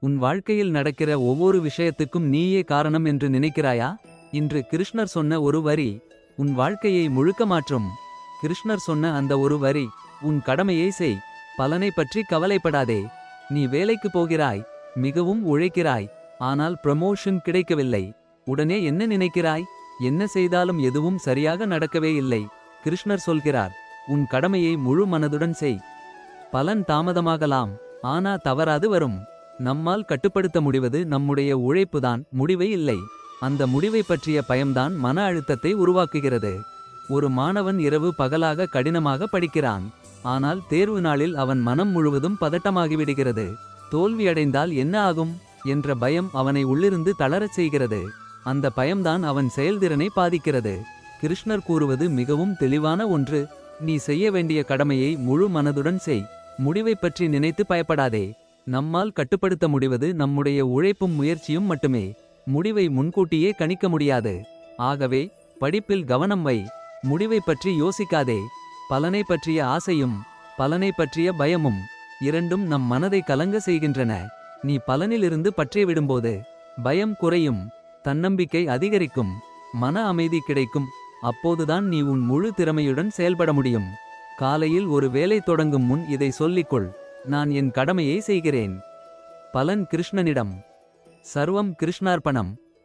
உன் வாழ்க்கையில் நடக்கிற ஒவ்வொரு விஷயத்துக்கும் நீயே காரணம் என்று நினைக்கிறாயா? இன்று கிருஷ்ணர் சொன்ன ஒரு வரி உன் வாழ்க்கையை முழுக்க மாற்றும். கிருஷ்ணர் சொன்ன அந்த ஒரு வரி, உன் கடமையை செய், பலனை பற்றி கவலைப்படாதே. நீ வேலைக்கு போகிறாய், மிகவும் உழைக்கிறாய், ஆனால் ப்ரமோஷன் கிடைக்கவில்லை. உடனே என்ன நினைக்கிறாய்? என்ன செய்தாலும் எதுவும் சரியாக நடக்கவே இல்லை. கிருஷ்ணர் சொல்கிறார், உன் கடமையை முழு மனதுடன் செய். பலன் தாமதமாகலாம், ஆனா தவறாது வரும். நம்மால் கட்டுப்படுத்த முடிவது நம்முடைய உழைப்புதான், முடிவை இல்லை. அந்த முடிவை பற்றிய பயம்தான் மன அழுத்தத்தை உருவாக்குகிறது. ஒரு மாணவன் இரவு பகலாக கடினமாக படிக்கிறான். ஆனால் தேர்வு நாளில் அவன் மனம் முழுவதும் பதட்டமாகிவிடுகிறது. தோல்வியடைந்தால் என்ன ஆகும் என்ற பயம் அவனை உள்ளிருந்து தளரச் செய்கிறது. அந்த பயம்தான் அவன் செயல்திறனை பாதிக்கிறது. கிருஷ்ணர் கூறுவது மிகவும் தெளிவான ஒன்று, நீ செய்ய வேண்டிய கடமையை முழு மனதுடன் செய். முடிவை பற்றி நினைத்து பயப்படாதே. நம்மால் கட்டுப்படுத்த முடிவது நம்முடைய உழைப்பும் முயற்சியும் மட்டுமே. முடிவை முன்கூட்டியே கணிக்க முடியாது. ஆகவே படிப்பில் கவனம் வை, முடிவை பற்றி யோசிக்காதே. பலனை பற்றிய ஆசையும் பலனை பற்றிய பயமும் இரண்டும் நம் மனதை கலங்க செய்கின்றன. நீ பலனிலிருந்து பற்றிவிடும்போது பயம் குறையும், தன்னம்பிக்கை அதிகரிக்கும், மன அமைதி கிடைக்கும். அப்போதுதான் நீ உன் முழு திறமையுடன் செயல்பட முடியும். காலையில் ஒரு வேலை தொடங்கும் முன் இதை சொல்லிக்கொள், நான் என் கடமையை செய்கிறேன். பலன் கிருஷ்ணனிடம். சர்வம் கிருஷ்ணார்ப்பணம்.